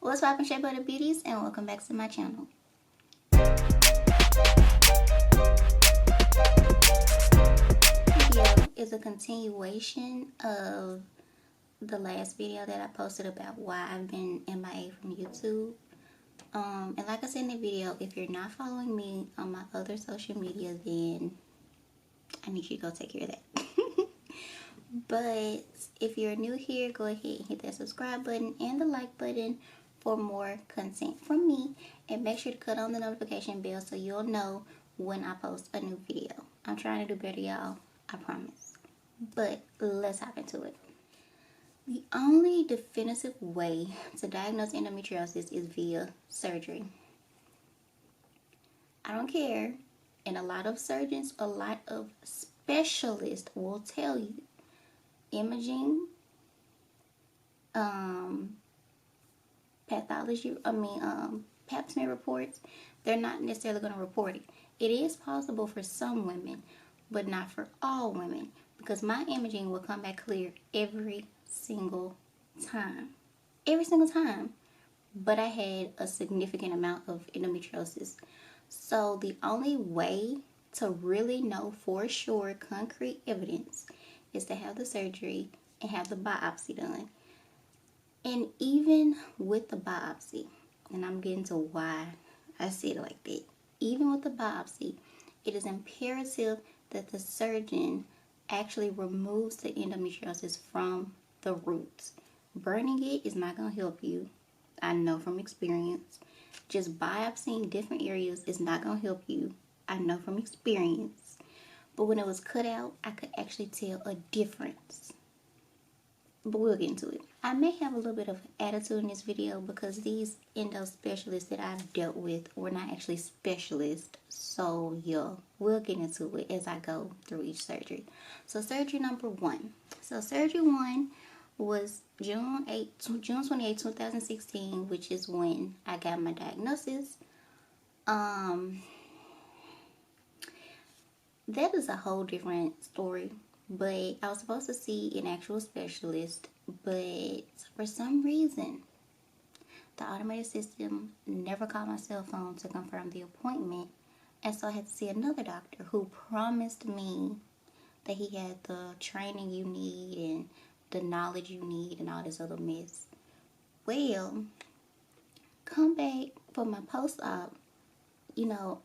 What's Poppin Shea Butter Beauties, and welcome back to my channel. This video is a continuation of the last video that I posted about why I've been MIA from YouTube. And like I said in the video, if you're not following me on my other social media, then I need you to go take care of that. But if you're new here, go ahead and hit that subscribe button and the like button for more content from me, and make sure to cut on the notification bell so you'll know when I post a new video. I'm trying to do better, y'all, I promise. But let's hop into it. The only definitive way to diagnose endometriosis is via surgery. I don't care, and a lot of surgeons, a lot of specialists will tell you imaging, pap smear reports, they're not necessarily going to report it. It is possible for some women, but not for all women, because my imaging will come back clear every single time. Every single time. But I had a significant amount of endometriosis. So the only way to really know for sure concrete evidence is to have the surgery and have the biopsy done. And even with the biopsy, and I'm getting to why I said it like that, even with the biopsy, it is imperative that the surgeon actually removes the endometriosis from the roots. Burning it is not going to help you. I know from experience. Just biopsying different areas is not going to help you. I know from experience. But when it was cut out, I could actually tell a difference. But we'll get into it. I may have a little bit of attitude in this video because these endo specialists that I've dealt with were not actually specialists. So yeah, we'll get into it as I go through each surgery. So surgery number one. So surgery one was June 28, 2016, which is when I got my diagnosis. That is a whole different story, but I was supposed to see an actual specialist, but for some reason, the automated system never called my cell phone to confirm the appointment, and so I had to see another doctor who promised me that he had the training you need and the knowledge you need and all this other mess. Well, come back for my post-op,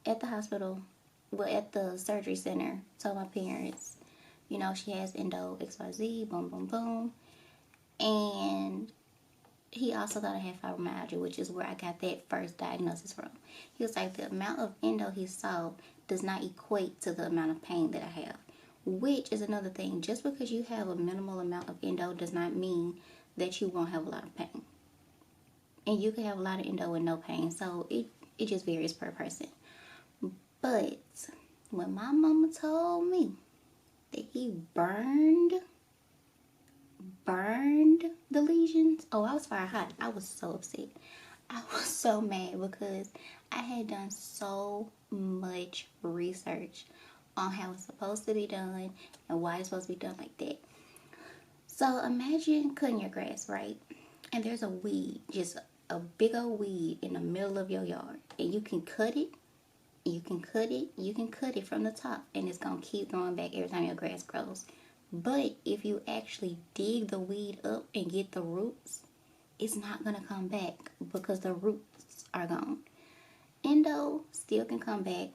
at the hospital. Well, at the surgery center, told my parents, she has endo XYZ, boom, boom, boom. And he also thought I had fibromyalgia, which is where I got that first diagnosis from. He was like, the amount of endo he saw does not equate to the amount of pain that I have. Which is another thing. Just because you have a minimal amount of endo does not mean that you won't have a lot of pain. And you can have a lot of endo and no pain. So it just varies per person. But when my mama told me that he burned the lesions, oh, I was fire hot. I was so upset. I was so mad because I had done so much research on how it's supposed to be done and why it's supposed to be done like that. So imagine cutting your grass, right? And there's a weed, just a big old weed in the middle of your yard, and you can cut it. You can cut it from the top, and it's going to keep growing back every time your grass grows. But if you actually dig the weed up and get the roots, it's not going to come back because the roots are gone. Endo still can come back.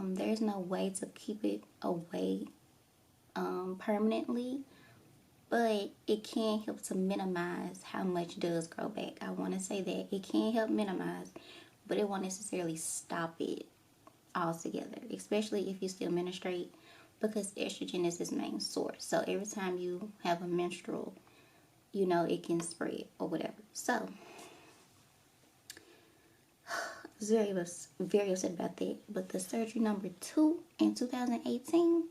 There's no way to keep it away permanently, but it can help to minimize how much does grow back. I want to say that it can help minimize, but it won't necessarily stop it altogether, especially if you still menstruate, because estrogen is its main source. So every time you have a menstrual, it can spread or whatever. So I was very upset about that. But the surgery number 2 in 2018,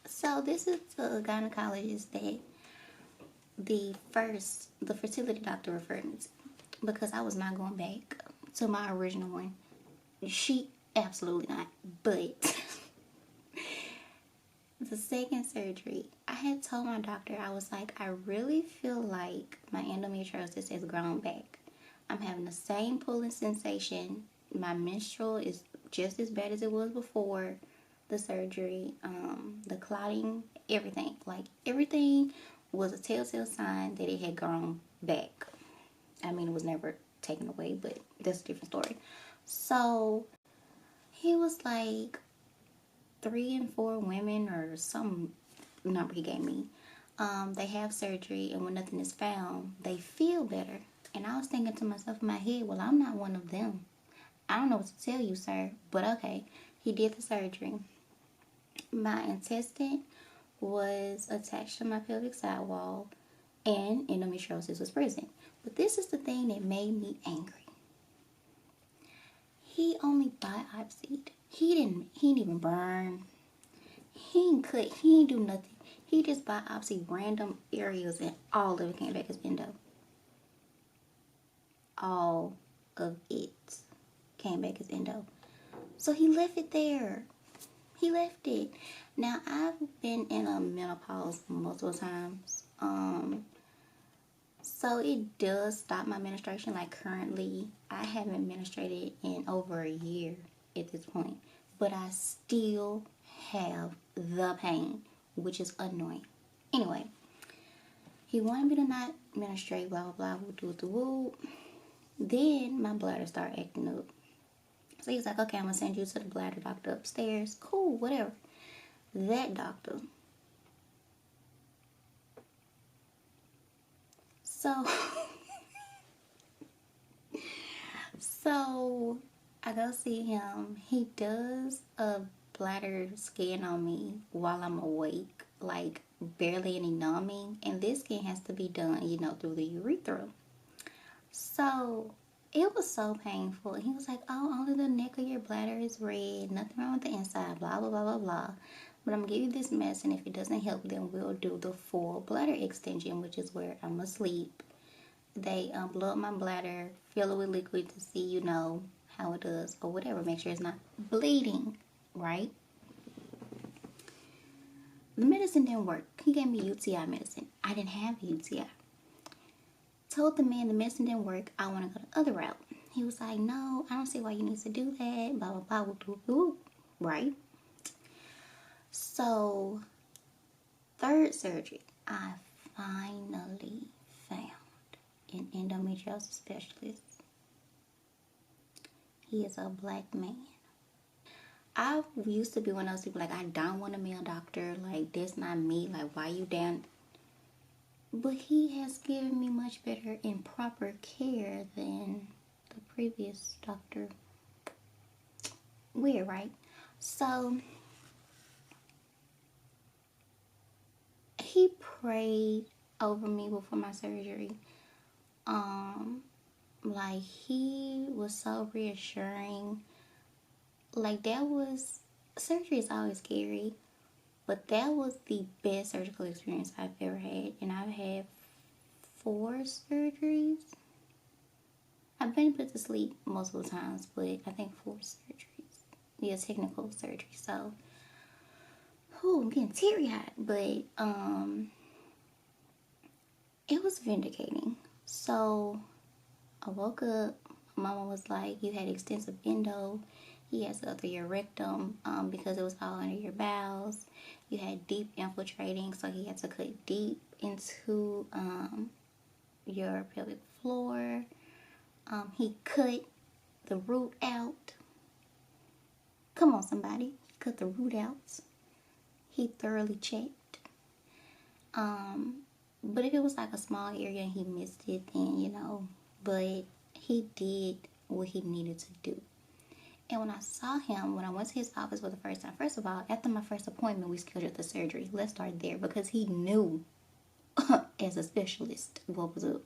so this is the gynecologist that the fertility doctor referred me to, because I was not going back to my original one. She absolutely not. But The second surgery, I had told my doctor, I was like, I really feel like my endometriosis has grown back. I'm having the same pulling sensation. My menstrual is just as bad as it was before the surgery. The clotting, everything. Like, everything was a telltale sign that it had grown back. I mean, it was never taken away, but that's a different story. So, he was like, 3 and 4 women or some number he gave me, they have surgery, and when nothing is found, they feel better. And I was thinking to myself in my head, well, I'm not one of them. I don't know what to tell you, sir, but okay. He did the surgery. My intestine was attached to my pelvic side wall, and endometriosis was present. But this is the thing that made me angry. He only biopsied. He didn't even burn. He didn't cut. He didn't do nothing. He just biopsied random areas, and all of it came back as endo. All of it came back as endo. So he left it there. He left it. Now, I've been in a menopause multiple times. So it does stop my menstruation. Like, currently, I haven't menstruated in over a year at this point. But I still have the pain, which is annoying. Anyway, he wanted me to not menstruate, blah, blah, blah, woo. Then my bladder started acting up. So he's like, okay, I'm going to send you to the bladder doctor upstairs. Cool, whatever. That doctor. So I go see him. He does a bladder scan on me while I'm awake, like barely any numbing. And this scan has to be done, through the urethra. So it was so painful. He was like, oh, only the neck of your bladder is red. Nothing wrong with the inside, blah, blah, blah, blah, blah. But I'm going to give you this medicine. If it doesn't help, then we'll do the full bladder extension, which is where I'm asleep. They blow up my bladder, fill it with liquid to see, how it does or whatever. Make sure it's not bleeding, right? The medicine didn't work. He gave me UTI medicine. I didn't have UTI. Told the man the medicine didn't work. I want to go the other route. He was like, no, I don't see why you need to do that. Blah, blah, blah, whoop, whoop, whoop. Right? So, third surgery, I finally found an endometriosis specialist. He is a black man. I used to be one of those people, like, I don't want a male doctor. Like, that's not me. Like, why you down? But he has given me much better and proper care than the previous doctor. Weird, right? So, he prayed over me before my surgery. Like, he was so reassuring. Like, surgery is always scary, but that was the best surgical experience I've ever had. And I've had 4 surgeries. I've been put to sleep multiple times, but I think 4 surgeries. Yeah, technical surgery. So, I'm getting teary-eyed. But, it was vindicating. So, I woke up. Mama was like, you had extensive endo. He has to go through your rectum because it was all under your bowels. You had deep infiltrating, so he had to cut deep into your pelvic floor. He cut the root out. Come on, somebody. He cut the root out. He thoroughly checked. But if it was like a small area and he missed it, then, but he did what he needed to do. And when I saw him, when I went to his office for the first time, first of all, after my first appointment, we scheduled the surgery. Let's start there because he knew as a specialist what was up.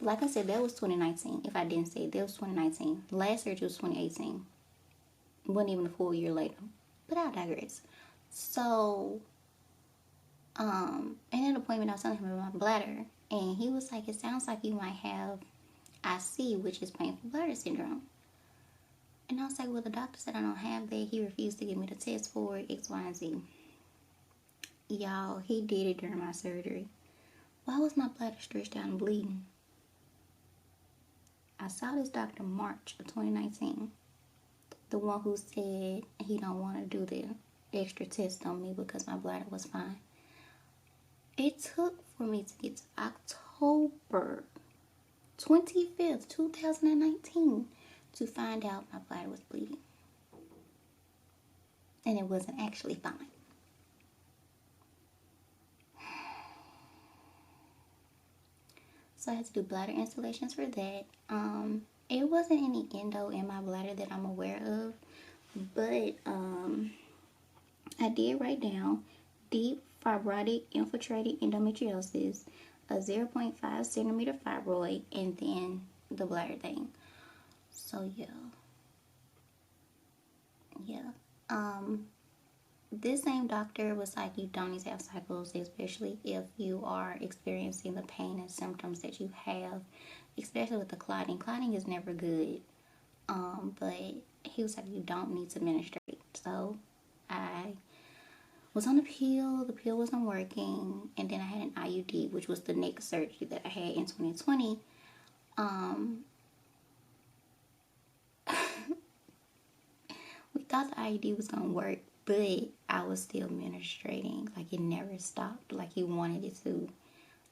Like I said, that was 2019. If I didn't say it, that was 2019. Last surgery was 2018. Wasn't even a full year later. But I'll digress. So, in that appointment, I was telling him about my bladder. And he was like, it sounds like you might have IC, which is painful bladder syndrome. And I was like, well, the doctor said I don't have that. He refused to give me the test for it, X, Y, and Z. Y'all, he did it during my surgery. Why was my bladder stretched out and bleeding? I saw this doctor March of 2019. The one who said he don't want to do the extra test on me because my bladder was fine. It took for me to get to October 25th, 2019 to find out my bladder was bleeding. And it wasn't actually fine. So I had to do bladder installations for that. It wasn't any endo in my bladder that I'm aware of, but I did write down deep fibrotic infiltrated endometriosis, a 0.5 centimeter fibroid, and then the bladder thing. So yeah. This same doctor was like, you don't need to have cycles, especially if you are experiencing the pain and symptoms that you have, especially with the clotting. Clotting is never good. But he was like, you don't need to menstruate. So I was on the pill wasn't working, and then I had an IUD, which was the next surgery that I had in 2020. We thought the IUD was gonna work, but I was still menstruating. Like, it never stopped like he wanted it to.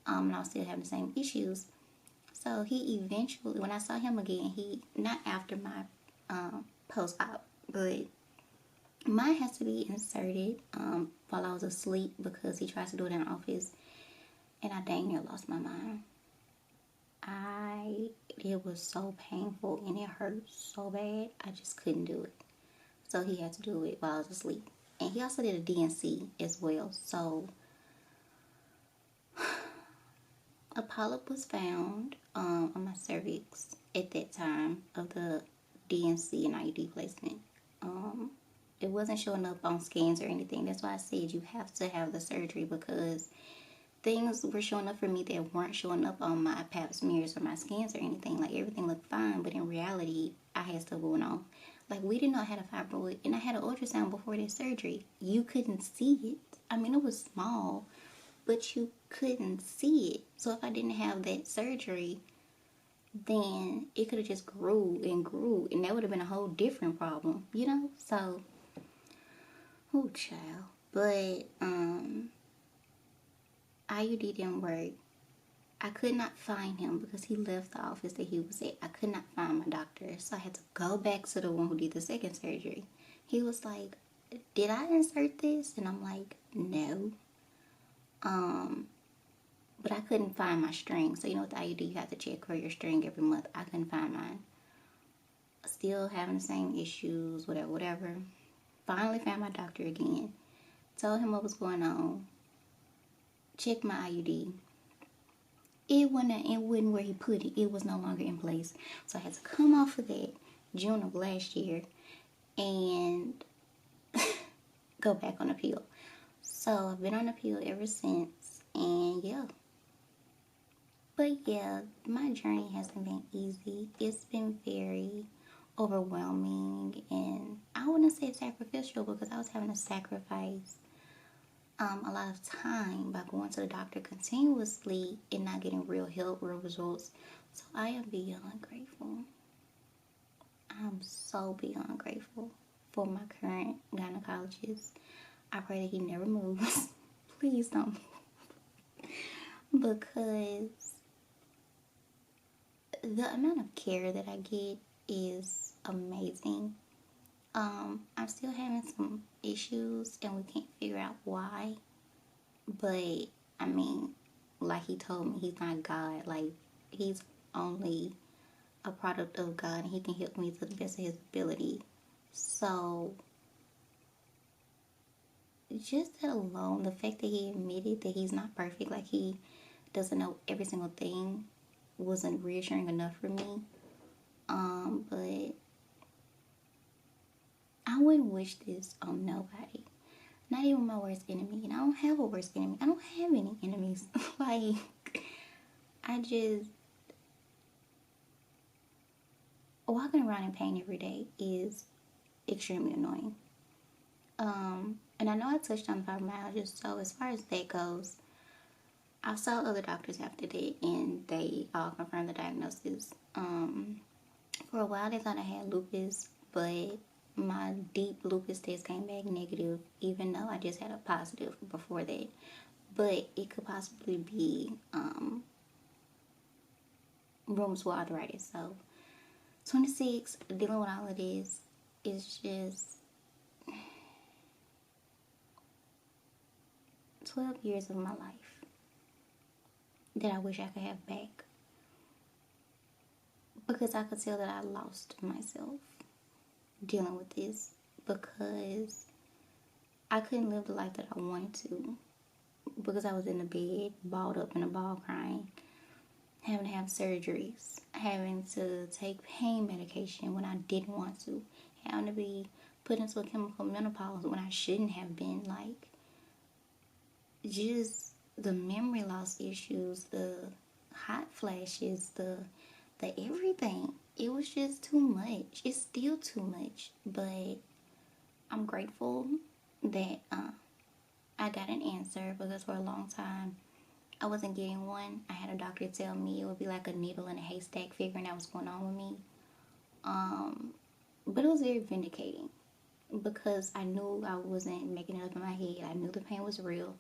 And I was still having the same issues. So he eventually, when I saw him again, he, not after my post-op, but mine has to be inserted while I was asleep because he tries to do it in the office, and I dang near lost my mind. It was so painful and it hurt so bad, I just couldn't do it. So he had to do it while I was asleep. And he also did a DNC as well. So a polyp was found on my cervix at that time of the DNC and IUD placement. It wasn't showing up on scans or anything. That's why I said you have to have the surgery, because things were showing up for me that weren't showing up on my pap smears or my scans or anything. Like, everything looked fine, but in reality, I had stuff going on. Like, we didn't know I had a fibroid, and I had an ultrasound before this surgery. You couldn't see it. I mean, it was small, but you couldn't see it. So if I didn't have that surgery, then it could have just grew, and that would have been a whole different problem, you know? So, oh, child. But, IUD didn't work. I could not find him because he left the office that he was at. I could not find my doctor, so I had to go back to the one who did the second surgery. He was like, did I insert this? And I'm like, no. But I couldn't find my string. So you know with the IUD, you have to check for your string every month. I couldn't find mine. Still having the same issues, whatever. Finally found my doctor again. Told him what was going on. Checked my IUD. It wasn't where he put it. It was no longer in place. So I had to come off of that June of last year and go back on the pill. So I've been on the pill ever since, and yeah. But yeah, my journey hasn't been easy. It's been very overwhelming, and I wouldn't say sacrificial because I was having to sacrifice a lot of time by going to the doctor continuously and not getting real help, real results. So I am beyond grateful. I'm so beyond grateful for my current gynecologist. I pray that he never moves. Please don't move. Because the amount of care that I get is amazing. I'm still having some issues and we can't figure out why. But, I mean, like he told me, he's not God. Like, he's only a product of God and he can help me to the best of his ability. So, just that alone, the fact that he admitted that he's not perfect, like he doesn't know every single thing, wasn't reassuring enough for me. But I wouldn't wish this on nobody. Not even my worst enemy. And I don't have a worst enemy. I don't have any enemies. Like, walking around in pain every day is extremely annoying. And I know I touched on fibromyalgia, so as far as that goes, I saw other doctors after that, and they all confirmed the diagnosis. For a while, they thought I had lupus, but my deep lupus test came back negative, even though I just had a positive before that. But it could possibly be rheumatoid arthritis. So, 26, dealing with all of this is just 12 years of my life that I wish I could have back. Because I could tell that I lost myself dealing with this, because I couldn't live the life that I wanted to, because I was in the bed, balled up in a ball, crying, having to have surgeries, having to take pain medication when I didn't want to, having to be put into a chemical menopause when I shouldn't have been. Like, just the memory loss issues, the hot flashes, the everything. It was just too much. It's still too much, but I'm grateful that I got an answer, because for a long time I wasn't getting one. I had a doctor tell me it would be like a needle in a haystack, figuring out what's going on with me. But it was very vindicating, because I knew I wasn't making it up in my head. I knew the pain was real.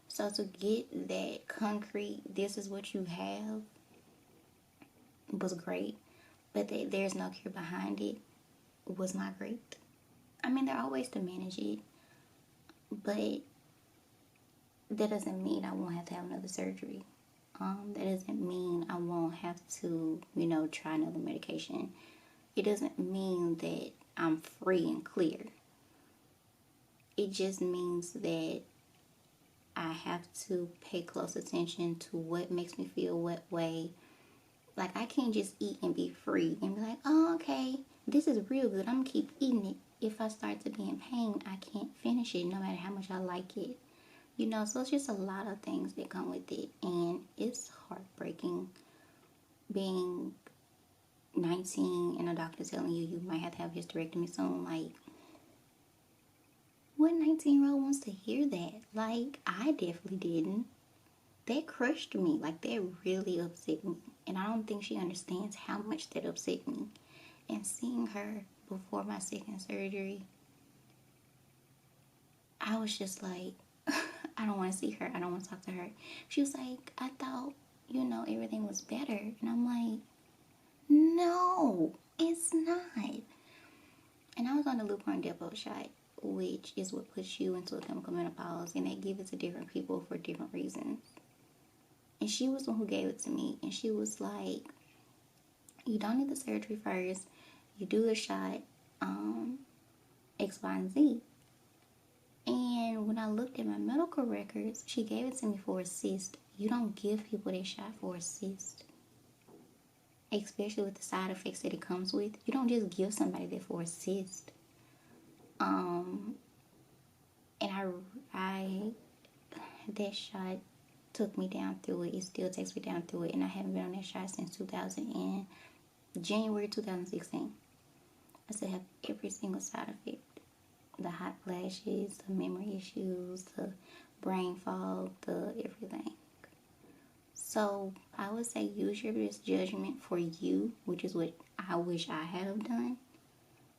So to get that concrete, this is what you have, was great. But that there's no cure behind it was not great. I mean, there are ways to manage it, but that doesn't mean I won't have to have another surgery. That doesn't mean I won't have to, try another medication. It doesn't mean that I'm free and clear. It just means that I have to pay close attention to what makes me feel what way. Like, I can't just eat and be free and be like, oh, okay, this is real good, I'm gonna keep eating it. If I start to be in pain, I can't finish it no matter how much I like it. So it's just a lot of things that come with it. And it's heartbreaking being 19 and a doctor telling you might have to have hysterectomy soon. Like, what 19-year-old wants to hear that? Like, I definitely didn't. That crushed me. Like, that really upset me. And I don't think she understands how much that upset me. And seeing her before my second surgery, I was just like, I don't want to see her. I don't want to talk to her. She was like, I thought, everything was better. And I'm like, no, it's not. And I was on the Lupron Depot shot, which is what puts you into a chemical menopause. And they give it to different people for different reasons. And she was the one who gave it to me. And she was like, you don't need the surgery first. You do the shot, X, Y, and Z. And when I looked at my medical records, she gave it to me for a cyst. You don't give people that shot for a cyst, especially with the side effects that it comes with. You don't just give somebody that for a cyst. And that shot took me down through it. It still takes me down through it, and I haven't been on that shot since January 2016. I still have every single side effect. The hot flashes, the memory issues, the brain fog, the everything. So I would say use your best judgment for you, which is what I wish I had have done,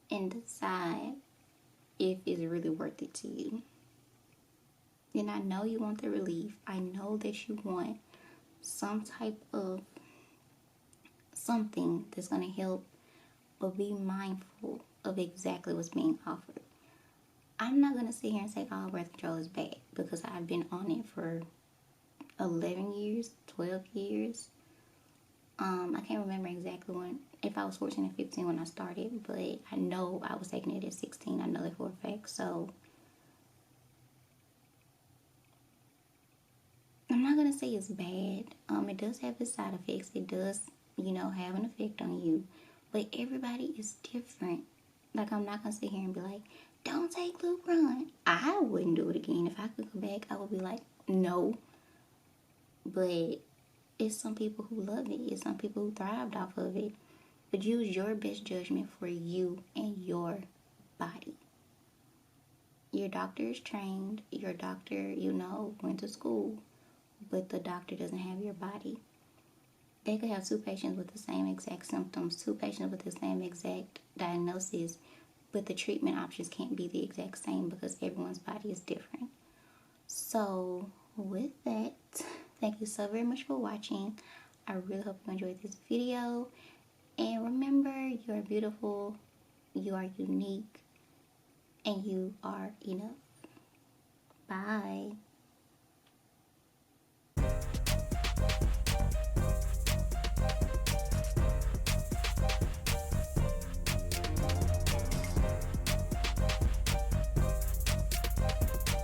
and decide if it's really worth it to you. And I know you want the relief. I know that you want some type of something that's going to help, but be mindful of exactly what's being offered. I'm not going to sit here and say all birth control is bad, because I've been on it for 11 years, 12 years. I can't remember exactly if I was 14 or 15 when I started, but I know I was taking it at 16. I know that for a fact. So I'm not going to say it's bad. It does have its side effects. It does, have an effect on you. But everybody is different. Like, I'm not going to sit here and be like, don't take Lupron. I wouldn't do it again. If I could go back, I would be like, no. But it's some people who love it. It's some people who thrived off of it. But use your best judgment for you and your body. Your doctor is trained. Your doctor, went to school. But the doctor doesn't have your body. They could have two patients with the same exact symptoms, two patients with the same exact diagnosis, but the treatment options can't be the exact same because everyone's body is different. So with that, thank you so very much for watching. I really hope you enjoyed this video. And remember, you are beautiful, you are unique, and you are enough. Bye.